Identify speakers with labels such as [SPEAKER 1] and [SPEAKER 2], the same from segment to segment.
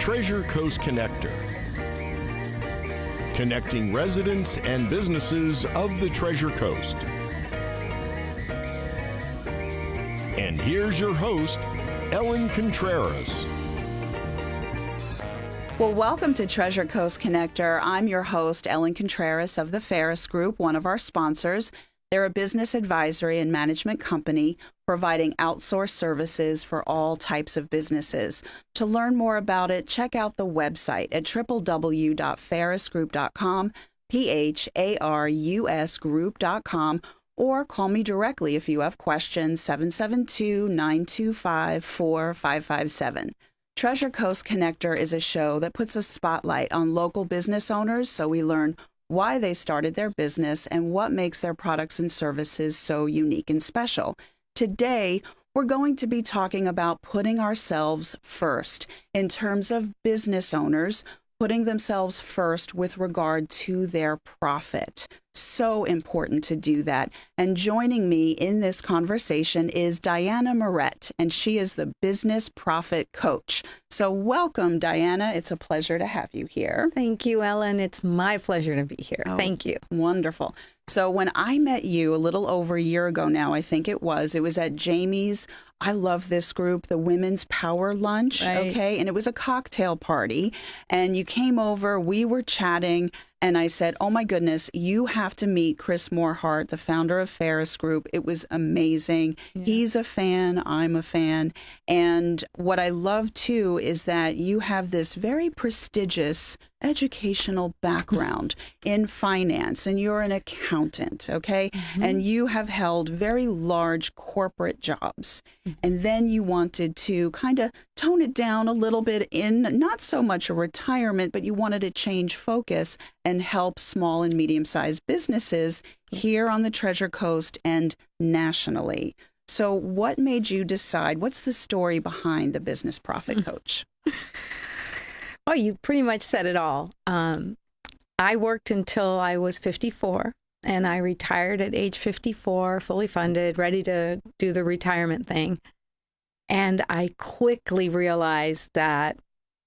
[SPEAKER 1] Treasure Coast Connector, connecting residents and businesses of the Treasure Coast. And here's your host, Ellen Contreras.
[SPEAKER 2] Well, welcome to Treasure Coast Connector. I'm your host, Ellen Contreras of the Ferris Group, one of our sponsors. They're a business advisory and management company providing outsourced services for all types of businesses. To learn more about it, check out the website at www.ferrisgroup.com, PHARUSgroup.com, or call me directly if you have questions, 772-925-4557. Treasure Coast Connector is a show that puts a spotlight on local business owners so we learn why they started their business and what makes their products and services so unique and special. Today, we're going to be talking about putting ourselves first in terms of business owners putting themselves first with regard to their profit. So important to do that. And joining me in this conversation is Diana Miret, and she is the Business Profit Coach. So welcome, Diana. It's a pleasure to have you here.
[SPEAKER 3] Thank you, Ellen. It's my pleasure to be here. Thank you.
[SPEAKER 2] Wonderful. So when I met you a little over a year ago now, I think it was at Jamie's, I love this group, the Women's Power Lunch,
[SPEAKER 3] Right.
[SPEAKER 2] Okay? And it was a cocktail party, and you came over, we were chatting, and I said, oh my goodness, you have to meet Chris Morehart, the founder of Ferris Group. It was amazing. Yeah. He's a fan, I'm a fan. And what I love too is that you have this very prestigious educational background in finance, and you're an accountant, okay? Mm-hmm. And you have held very large corporate jobs. Mm-hmm. And then you wanted to kind of tone it down a little bit in not so much a retirement, but you wanted to change focus and help small and medium-sized businesses here on the Treasure Coast and nationally. So what made you decide? What's the story behind the Business Profit Coach?
[SPEAKER 3] Well, you pretty much said it all. I worked until I was 54, and I retired at age 54, fully funded, ready to do the retirement thing. And I quickly realized that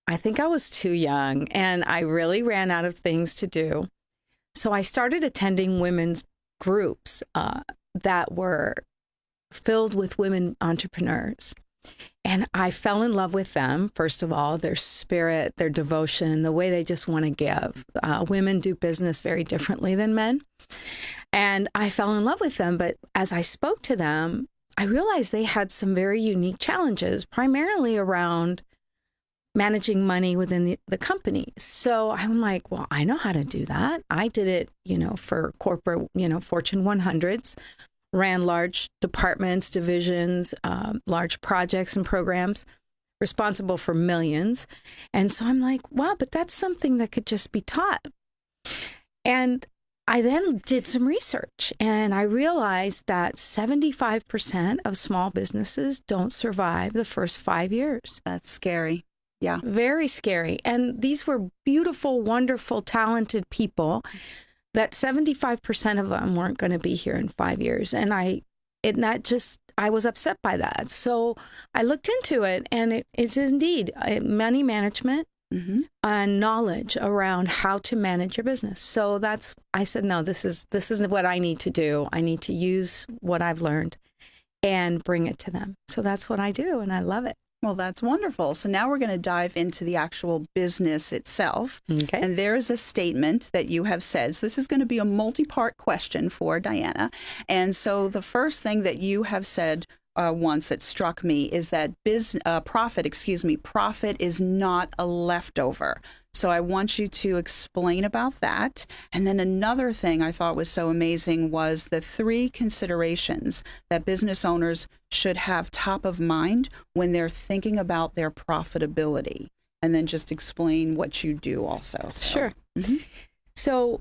[SPEAKER 3] I think I was too young, and I really ran out of things to do. So I started attending women's groups that were filled with women entrepreneurs. And I fell in love with them, first of all, their spirit, their devotion, the way they just want to give. Women do business very differently than men. And I fell in love with them. But as I spoke to them, I realized they had some very unique challenges, primarily around managing money within the company. So I'm like, well, I know how to do that. I did it, for corporate, Fortune 100s. Ran large departments, divisions, large projects and programs, responsible for millions. And so I'm like, wow, but that's something that could just be taught. And I then did some research, and I realized that 75% of small businesses don't survive the first 5 years.
[SPEAKER 2] That's scary. Yeah.
[SPEAKER 3] Very scary. And these were beautiful, wonderful, talented people. That 75% of them weren't going to be here in 5 years. And I was upset by that. So I looked into it, and it's indeed money management and knowledge around how to manage your business. So I said, no, this is what I need to do. I need to use what I've learned and bring it to them. So that's what I do, and I love it.
[SPEAKER 2] Well, that's wonderful. So now we're going to dive into the actual business itself.
[SPEAKER 3] Okay.
[SPEAKER 2] And there is a statement that you have said. So this is going to be a multi-part question for Diana. And so the first thing that you have said once that struck me is that profit is not a leftover. So I want you to explain about that. And then another thing I thought was so amazing was the 3 considerations that business owners should have top of mind when they're thinking about their profitability. And then just explain what you do also. So.
[SPEAKER 3] Sure. Mm-hmm. So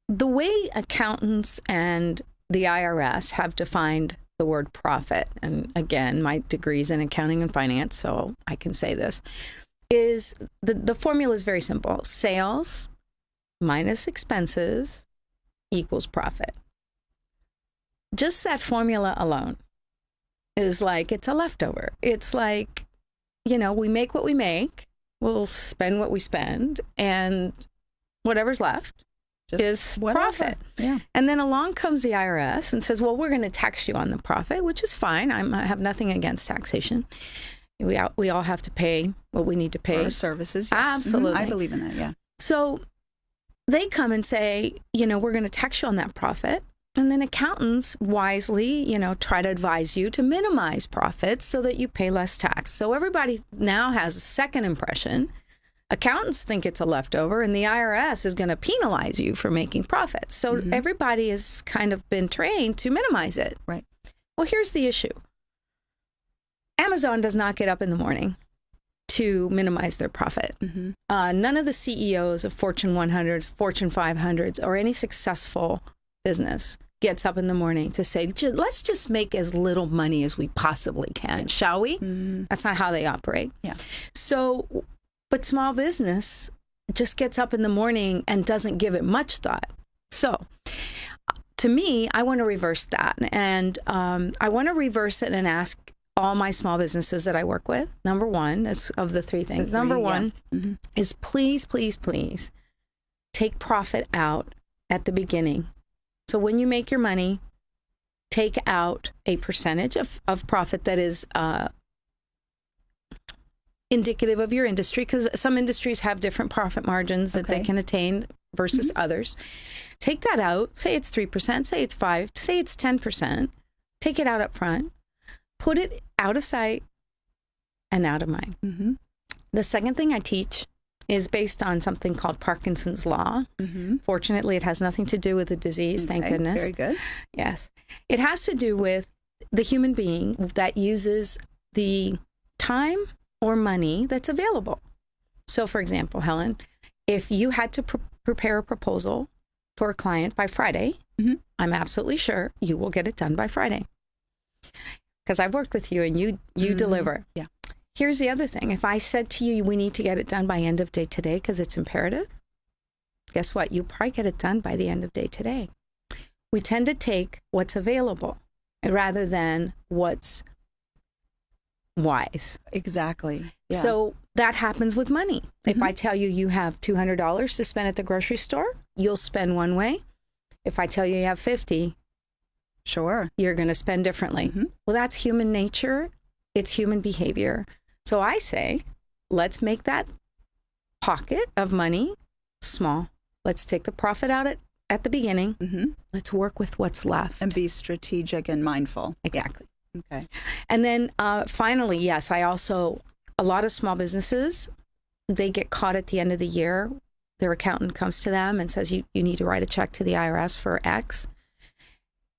[SPEAKER 3] the way accountants and the IRS have defined the word profit, and again, my degree's in accounting and finance, so I can say this, is the formula is very simple. Sales minus expenses equals profit. Just that formula alone is like, it's a leftover. It's like, we make what we make, we'll spend what we spend, and whatever's left is profit.
[SPEAKER 2] Yeah.
[SPEAKER 3] And then along comes the IRS and says, well, we're going to tax you on the profit, which is fine. I have nothing against taxation. We all have to pay what we need to pay.
[SPEAKER 2] For our services, yes.
[SPEAKER 3] Absolutely.
[SPEAKER 2] I believe in that, yeah.
[SPEAKER 3] So they come and say, we're going to tax you on that profit. And then accountants wisely, try to advise you to minimize profits so that you pay less tax. So everybody now has a second impression. Accountants think it's a leftover, and the IRS is going to penalize you for making profits. So everybody has kind of been trained to minimize it.
[SPEAKER 2] Right.
[SPEAKER 3] Well, here's the issue. Amazon does not get up in the morning to minimize their profit. None of the CEOs of Fortune 100s, Fortune 500s, or any successful business gets up in the morning to say, let's just make as little money as we possibly can, shall we? That's not how they operate.
[SPEAKER 2] Yeah.
[SPEAKER 3] So, but small business just gets up in the morning and doesn't give it much thought. So, to me, I want to reverse that. And I want to reverse it and ask all my small businesses that I work with, number one, that's of the three things. Number one is please, please, please take profit out at the beginning. So when you make your money, take out a percentage of profit that is indicative of your industry, because some industries have different profit margins that they can attain versus others. Take that out. Say it's 3%, say it's 5%, say it's 10%. Take it out up front. Put it out of sight and out of mind. The second thing I teach is based on something called Parkinson's Law. Fortunately, it has nothing to do with the disease, thank goodness.
[SPEAKER 2] Very good.
[SPEAKER 3] Yes. It has to do with the human being that uses the time or money that's available. So, for example, Helen, if you had to prepare a proposal for a client by Friday, I'm absolutely sure you will get it done by Friday. Because I've worked with you and you deliver.
[SPEAKER 2] Yeah.
[SPEAKER 3] Here's the other thing. If I said to you, we need to get it done by end of day today because it's imperative, guess what? You probably get it done by the end of day today. We tend to take what's available rather than what's wise.
[SPEAKER 2] Exactly. Yeah.
[SPEAKER 3] So that happens with money. If I tell you you have $200 to spend at the grocery store, you'll spend one way. If I tell you have 50,
[SPEAKER 2] sure,
[SPEAKER 3] you're going to spend differently. Well, that's human nature. It's human behavior. So I say, let's make that pocket of money small. Let's take the profit out at the beginning. Let's work with what's left.
[SPEAKER 2] And be strategic and mindful.
[SPEAKER 3] Exactly.
[SPEAKER 2] Yeah. Okay.
[SPEAKER 3] And then finally, yes, a lot of small businesses, they get caught at the end of the year. Their accountant comes to them and says, you need to write a check to the IRS for X.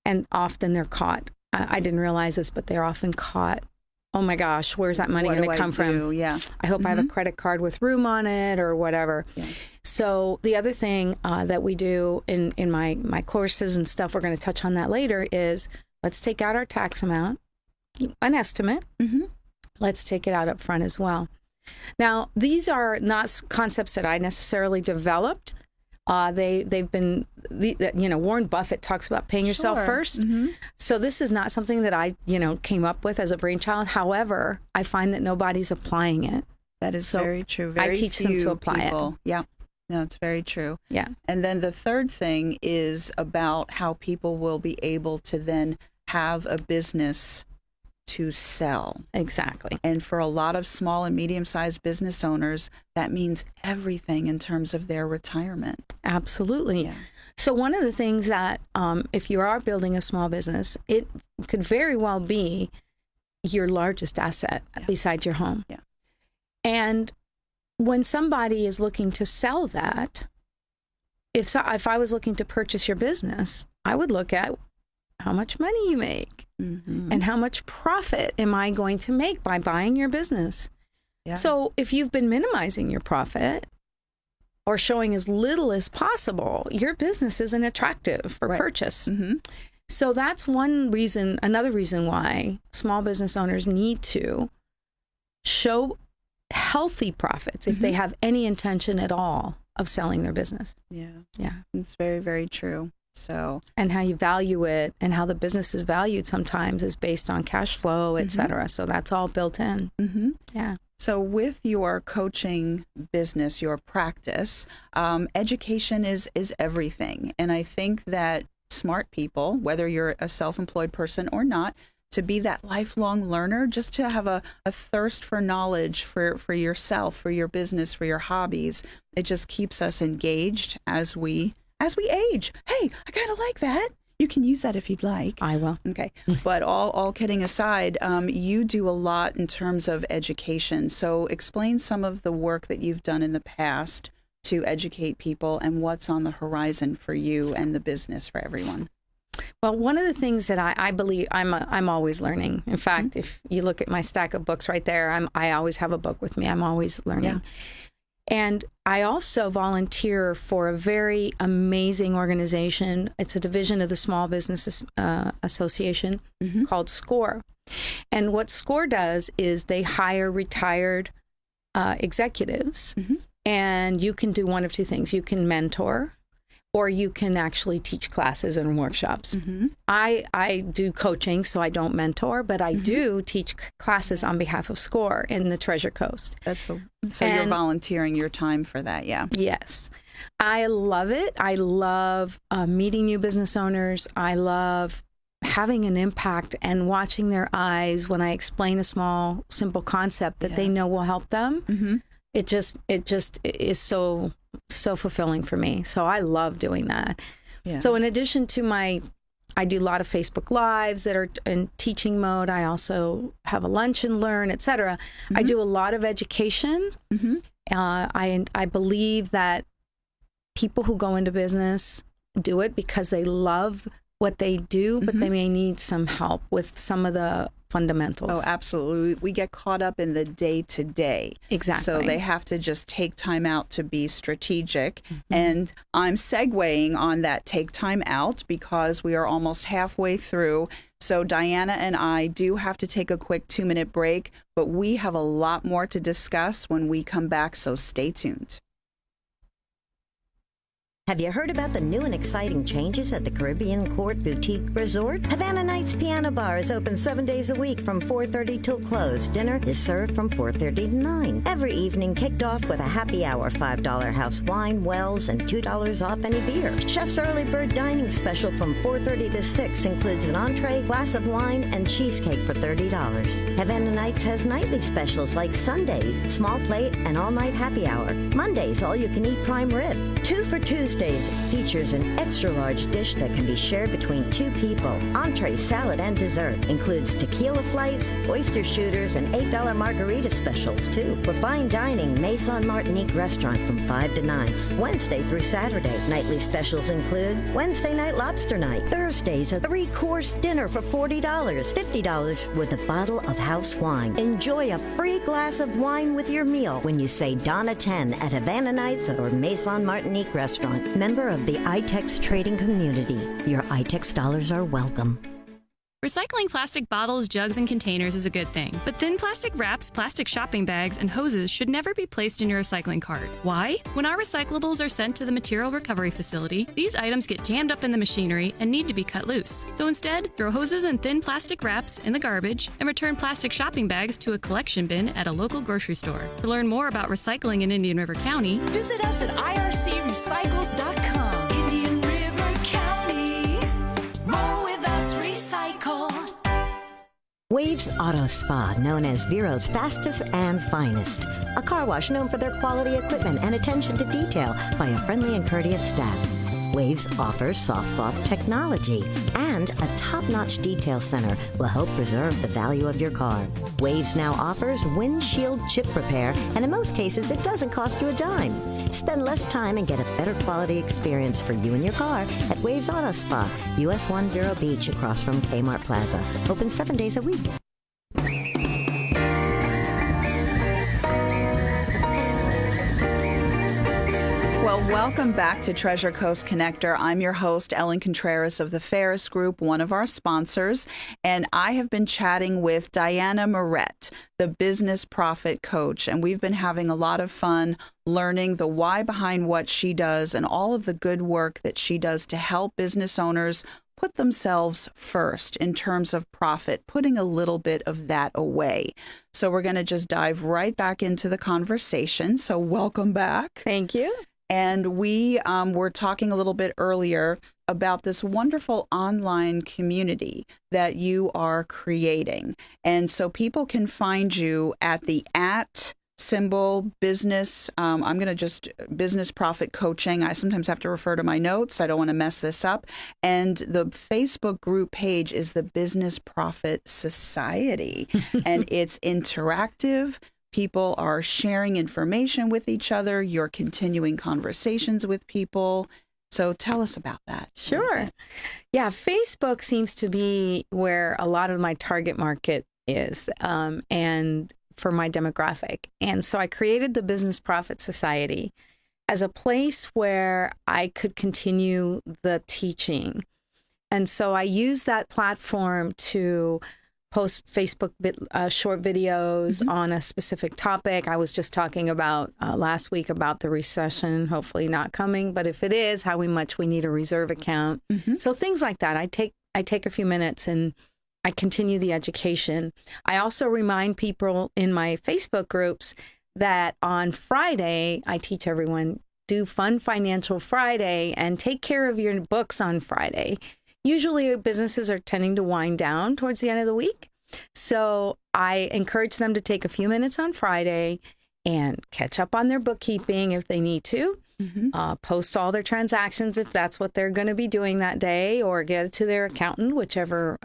[SPEAKER 3] And often they're caught. I didn't realize this, but they're often caught. Oh my gosh, where's that money going to come from?
[SPEAKER 2] Yeah.
[SPEAKER 3] I hope I have a credit card with room on it or whatever. Yeah. So the other thing that we do in my courses and stuff, we're going to touch on that later, is let's take out our tax amount, an estimate. Let's take it out up front as well. Now, these are not concepts that I necessarily developed. They've been, Warren Buffett talks about paying yourself first. So this is not something that I, came up with as a brainchild. However, I find that nobody's applying it.
[SPEAKER 2] That is very true. Very
[SPEAKER 3] I teach them to apply it.
[SPEAKER 2] Yeah. No, it's very true.
[SPEAKER 3] Yeah.
[SPEAKER 2] And then the third thing is about how people will be able to then have a business to sell.
[SPEAKER 3] Exactly.
[SPEAKER 2] And for a lot of small and medium-sized business owners, that means everything in terms of their retirement.
[SPEAKER 3] Absolutely.
[SPEAKER 2] Yeah.
[SPEAKER 3] So one of the things that if you are building a small business, it could very well be your largest asset besides your home.
[SPEAKER 2] Yeah.
[SPEAKER 3] And when somebody is looking to sell that, if I was looking to purchase your business, I would look at how much money you make and how much profit am I going to make by buying your business. Yeah. So if you've been minimizing your profit or showing as little as possible, your business isn't attractive for purchase. So that's one reason, another reason why small business owners need to show healthy profits if they have any intention at all of selling their business.
[SPEAKER 2] Yeah.
[SPEAKER 3] Yeah.
[SPEAKER 2] It's very, very true. So,
[SPEAKER 3] and how you value it and how the business is valued sometimes is based on cash flow, et cetera. So that's all built in. Yeah.
[SPEAKER 2] So with your coaching business, your practice, education is everything. And I think that smart people, whether you're a self-employed person or not, to be that lifelong learner, just to have a thirst for knowledge for yourself, for your business, for your hobbies, it just keeps us engaged as we age. Hey, I kind of like that. You can use that if you'd like.
[SPEAKER 3] I will.
[SPEAKER 2] Okay. But all kidding aside, you do a lot in terms of education. So explain some of the work that you've done in the past to educate people and what's on the horizon for you and the business for everyone.
[SPEAKER 3] Well, one of the things that I believe I'm always learning. In fact, if you look at my stack of books right there, I always have a book with me. I'm always learning. Yeah. And I also volunteer for a very amazing organization. It's a division of the Small Business Association called SCORE. And what SCORE does is they hire retired executives, and you can do one of two things. You can mentor, or you can actually teach classes and workshops. I do coaching, so I don't mentor, but I do teach classes on behalf of SCORE in the Treasure Coast.
[SPEAKER 2] So you're volunteering your time for that, yeah.
[SPEAKER 3] Yes. I love it. I love meeting new business owners. I love having an impact and watching their eyes when I explain a small, simple concept that they know will help them. It just is so fulfilling for me. So I love doing that. Yeah. So in addition to I do a lot of Facebook Lives that are in teaching mode. I also have a lunch and learn, etc. I do a lot of education. I believe that people who go into business do it because they love what they do, but they may need some help with some of the fundamentals. Oh,
[SPEAKER 2] absolutely. We get caught up in the day-to-day.
[SPEAKER 3] Exactly.
[SPEAKER 2] So they have to just take time out to be strategic. And I'm segueing on that take time out because we are almost halfway through. So Diana and I do have to take a quick 2-minute break, but we have a lot more to discuss when we come back, so stay tuned.
[SPEAKER 4] Have you heard about the new and exciting changes at the Caribbean Court Boutique Resort? Havana Nights Piano Bar is open 7 days a week from 4:30 till close. Dinner is served from 4:30 to 9. Every evening kicked off with a happy hour, $5 house wine, wells, and $2 off any beer. Chef's Early Bird Dining Special from 4:30 to 6 includes an entree, glass of wine, and cheesecake for $30. Havana Nights has nightly specials like Sundays, small plate, and all-night happy hour. Mondays, all-you-can-eat prime rib. 2 for Tuesdays features an extra-large dish that can be shared between 2 people. Entree, salad, and dessert. Includes tequila flights, oyster shooters, and $8 margarita specials, too. For fine dining, Maison Martinique Restaurant from 5 to 9. Wednesday through Saturday. Nightly specials include Wednesday night lobster night. Thursdays, a 3-course dinner for $40. $50 with a bottle of house wine. Enjoy a free glass of wine with your meal when you say Donna 10 at Havana Nights or Maison Martinique Restaurant. Member of the iTex trading community. Your iTex dollars are welcome.
[SPEAKER 5] Recycling plastic bottles, jugs, and containers is a good thing, but thin plastic wraps, plastic shopping bags, and hoses should never be placed in your recycling cart. Why? When our recyclables are sent to the material recovery facility, these items get jammed up in the machinery and need to be cut loose. So instead, throw hoses and thin plastic wraps in the garbage and return plastic shopping bags to a collection bin at a local grocery store. To learn more about recycling in Indian River County,
[SPEAKER 6] visit us at ircrecycles.com. Indian River County. Roll with us, recycle.
[SPEAKER 4] Waves Auto Spa, known as Vero's fastest and finest. A car wash known for their quality equipment and attention to detail by a friendly and courteous staff. Waves offers soft cloth technology, and a top-notch detail center will help preserve the value of your car. Waves now offers windshield chip repair, and in most cases, it doesn't cost you a dime. Spend less time and get a better quality experience for you and your car at Waves Auto Spa, US 1 Vero Beach, across from Kmart Plaza. Open 7 days a week.
[SPEAKER 2] Well, welcome back to Treasure Coast Connector. I'm your host, Ellen Contreras of the Ferris Group, one of our sponsors, and I have been chatting with Diana Miret, the business profit coach, and we've been having a lot of fun learning the why behind what she does and all of the good work that she does to help business owners put themselves first in terms of profit, putting a little bit of that away. So we're going to just dive right back into the conversation. So welcome back.
[SPEAKER 3] Thank you.
[SPEAKER 2] And we were talking a little bit earlier about this wonderful online community that you are creating. And so people can find you at the symbol business. I'm going to just business profit coaching. I sometimes have to refer to my notes. I don't want to mess this up. And the Facebook group page is the Business Profit Society. And it's interactive. People are sharing information with each other. You're continuing conversations with people. So tell us about that.
[SPEAKER 3] Sure. Yeah, Facebook seems to be where a lot of my target market is, and for my demographic. And so I created the Business Profit Society as a place where I could continue the teaching. And so I use that platform to post Facebook short videos on a specific topic. I was just talking about last week about the recession, hopefully not coming, but if it is, how much we need a reserve account. So things like that. I take a few minutes and I continue the education. I also remind people in my Facebook groups that on Friday, I teach everyone, do Fun Financial Friday and take care of your books on Friday. Usually businesses are tending to wind down towards the end of the week. So I encourage them to take a few minutes on Friday and catch up on their bookkeeping if they need to, post all their transactions if that's what they're going to be doing that day, or get it to their accountant, whichever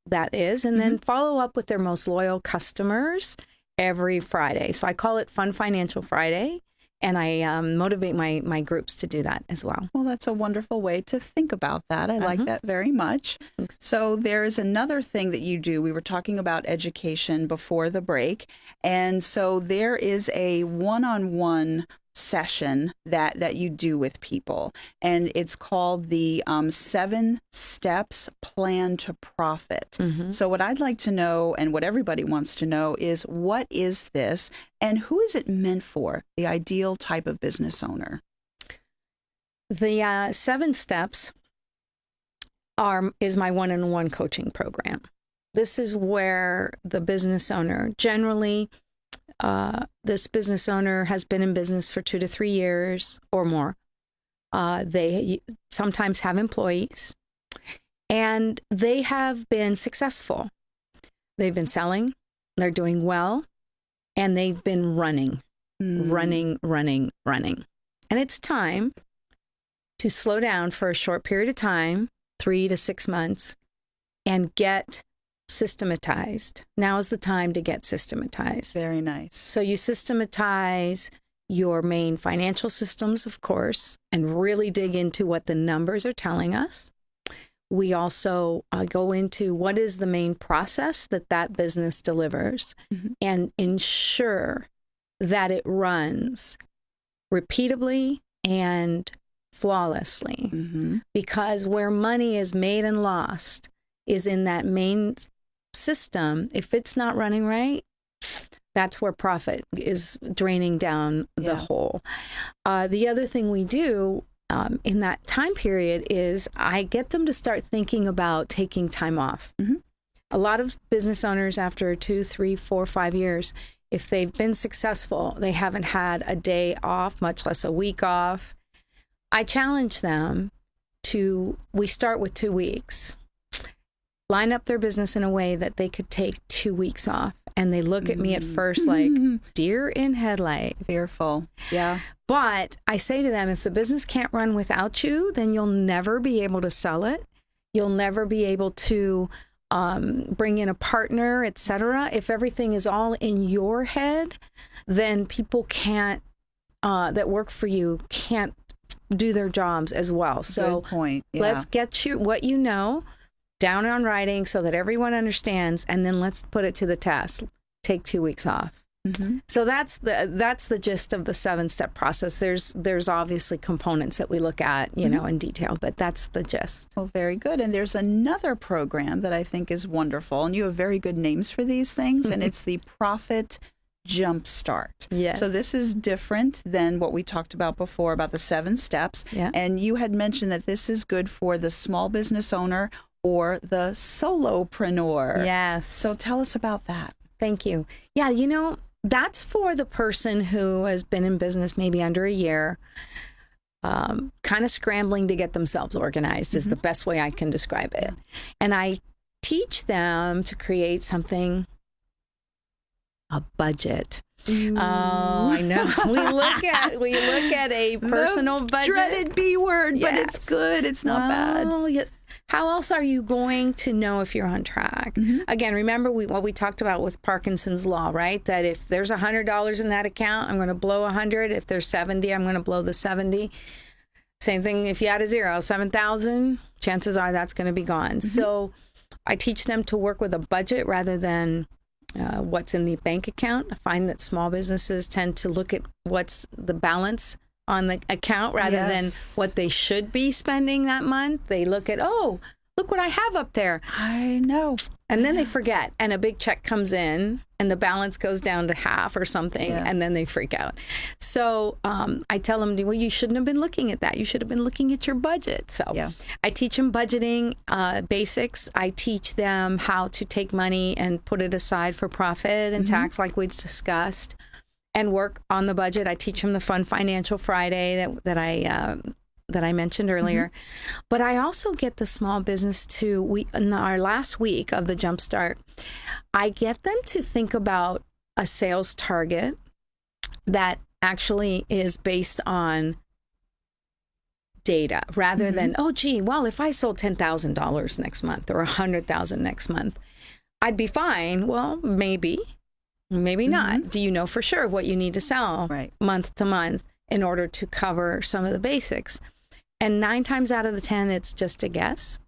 [SPEAKER 3] that is, and then follow up with their most loyal customers every Friday. So I call it Fun Financial Friday. And I motivate my groups to do that as well.
[SPEAKER 2] Well, that's a wonderful way to think about that. I like that very much. So there is another thing that you do. We were talking about education before the break. And so there is a one-on-one session that you do with people. And it's called the 7 Steps Plan to Profit. So what I'd like to know, and what everybody wants to know, is what is this and who is it meant for, the ideal type of business owner?
[SPEAKER 3] The 7 steps is my one-on-one coaching program. This is where the business owner, generally, this business owner has been in business for 2 to 3 years or more. They sometimes have employees, and they have been successful. They've been selling, they're doing well, and they've been running. And it's time to slow down for a short period of time, 3 to 6 months, and get systematized. Now is the time to get systematized.
[SPEAKER 2] Very nice.
[SPEAKER 3] So you systematize your main financial systems, of course, and really dig into what the numbers are telling us. We also go into what is the main process that business delivers and ensure that it runs repeatably and flawlessly. Because where money is made and lost is in that main system. If it's not running right, that's where profit is draining down the hole. The other thing we do in that time period is I get them to start thinking about taking time off. A lot of business owners after 2, 3, 4, 5 years, if they've been successful, they haven't had a day off, much less a week off. I challenge them we start with 2 weeks. Line up their business in a way that they could take 2 weeks off. And they look at me at first like deer in headlight.
[SPEAKER 2] Fearful. Yeah.
[SPEAKER 3] But I say to them, if the business can't run without you, then you'll never be able to sell it. You'll never be able to bring in a partner, etc. If everything is all in your head, then people can't, that work for you can't do their jobs as well. So
[SPEAKER 2] good point. Yeah.
[SPEAKER 3] Let's get what you know down on writing so that everyone understands, and then let's put it to the test. Take 2 weeks off. So that's the gist of the 7-step process. There's obviously components that we look at, in detail, but that's the gist.
[SPEAKER 2] Well, very good. And there's another program that I think is wonderful, and you have very good names for these things, and it's the Profit Jumpstart.
[SPEAKER 3] Yes.
[SPEAKER 2] So this is different than what we talked about before about the 7 steps.
[SPEAKER 3] Yeah.
[SPEAKER 2] And you had mentioned that this is good for the small business owner or the solopreneur.
[SPEAKER 3] Yes.
[SPEAKER 2] So tell us about that.
[SPEAKER 3] Thank you. Yeah, that's for the person who has been in business maybe under a year, kind of scrambling to get themselves organized is the best way I can describe it. And I teach them to create something, a budget.
[SPEAKER 2] Ooh.
[SPEAKER 3] Oh, I know. We look at a personal
[SPEAKER 2] The
[SPEAKER 3] budget.
[SPEAKER 2] dreaded B word, but it's
[SPEAKER 3] Yes.
[SPEAKER 2] good. It's not bad.
[SPEAKER 3] Yeah. How else are you going to know if you're on track? Again, remember what we talked about with Parkinson's law, right? That if there's $100 in that account, I'm going to blow 100. If there's 70, I'm going to blow the 70. Same thing if you add a zero, 7,000, chances are that's going to be gone. So I teach them to work with a budget rather than what's in the bank account. I find that small businesses tend to look at what's the balance on the account rather than what they should be spending that month. They look at, oh, look what I have up there.
[SPEAKER 2] I know.
[SPEAKER 3] And then they forget. And a big check comes in and the balance goes down to half or something. And then they freak out. So I tell them, well, you shouldn't have been looking at that. You should have been looking at your budget. So I teach them budgeting basics. I teach them how to take money and put it aside for profit and tax like we discussed, and work on the budget. I teach them the Fun Financial Friday that I mentioned earlier. But I also get the small business in our last week of the Jumpstart, I get them to think about a sales target that actually is based on data rather than, oh, gee, well, if I sold $10,000 next month or $100,000 next month, I'd be fine. Well, maybe not. Do you know for sure what you need to sell month to month in order to cover some of the basics? And 9 times out of the 10, it's just a guess.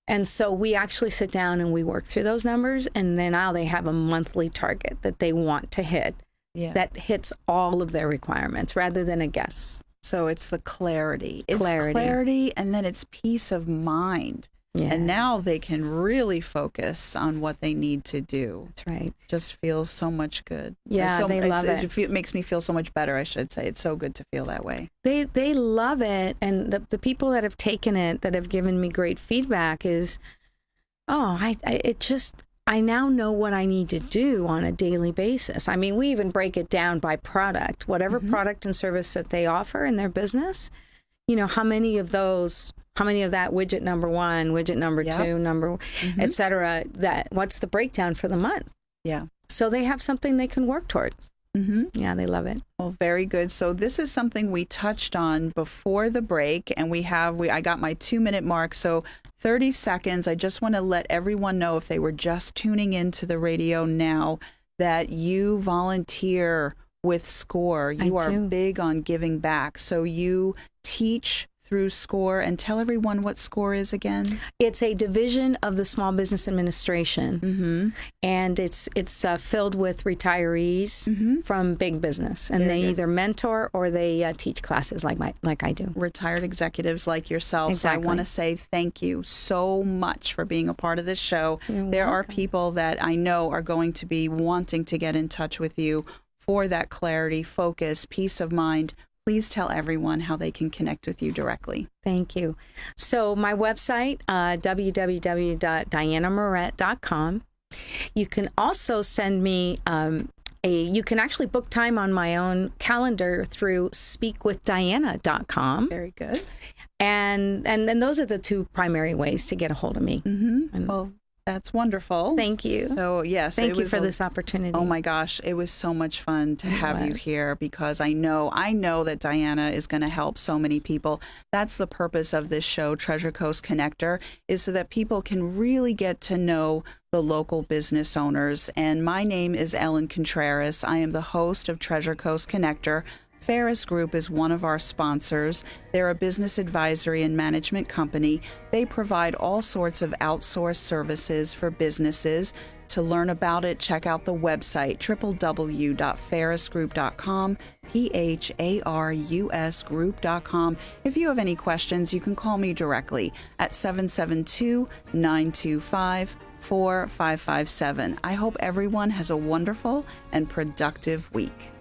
[SPEAKER 3] And so we actually sit down and we work through those numbers. And then now they have a monthly target that they want to hit that hits all of their requirements rather than a guess.
[SPEAKER 2] So it's the clarity. It's clarity, and then it's peace of mind.
[SPEAKER 3] Yeah.
[SPEAKER 2] And now they can really focus on what they need to do.
[SPEAKER 3] That's right.
[SPEAKER 2] Just feels so much good.
[SPEAKER 3] Yeah, they love it.
[SPEAKER 2] It makes me feel so much better, I should say. It's so good to feel that way.
[SPEAKER 3] They love it. And the people that have taken it, that have given me great feedback is, I now know what I need to do on a daily basis. I mean, we even break it down by product, whatever product and service that they offer in their business. How many of that widget number 1, widget number 2, et cetera, what's the breakdown for the month? Yeah. So they have something they can work towards. Yeah, they love it.
[SPEAKER 2] Well, very good. So this is something we touched on before the break, and I got my 2-minute mark. So 30 seconds. I just want to let everyone know, if they were just tuning into the radio now, that you volunteer with SCORE. You are big on giving back. So you teach through SCORE, and tell everyone what SCORE is again.
[SPEAKER 3] It's a division of the Small Business Administration, and it's filled with retirees from big business, and they either mentor or they teach classes like I do.
[SPEAKER 2] Retired executives like yourself.
[SPEAKER 3] Exactly.
[SPEAKER 2] So I want to say thank you so much for being a part of this show. There are people that I know are going to be wanting to get in touch with you for that clarity, focus, peace of mind. Please tell everyone how they can connect with you directly.
[SPEAKER 3] Thank you. So my website, www.dianamiret.com. You can also send me you can actually book time on my own calendar through speakwithdiana.com.
[SPEAKER 2] Very good.
[SPEAKER 3] And then those are the 2 primary ways to get a hold of me.
[SPEAKER 2] Well, that's wonderful.
[SPEAKER 3] Thank you.
[SPEAKER 2] So, yes.
[SPEAKER 3] Thank you for this opportunity.
[SPEAKER 2] Oh, my gosh. It was so much fun to have you here, because I know that Diana is going to help so many people. That's the purpose of this show, Treasure Coast Connector, is so that people can really get to know the local business owners. And my name is Ellen Contreras. I am the host of Treasure Coast Connector. Ferris Group is one of our sponsors. They're a business advisory and management company. They provide all sorts of outsourced services for businesses. To learn about it, check out the website, www.ferrisgroup.com, PHARUS Group.com. If you have any questions, you can call me directly at 772-925 4557. I hope everyone has a wonderful and productive week.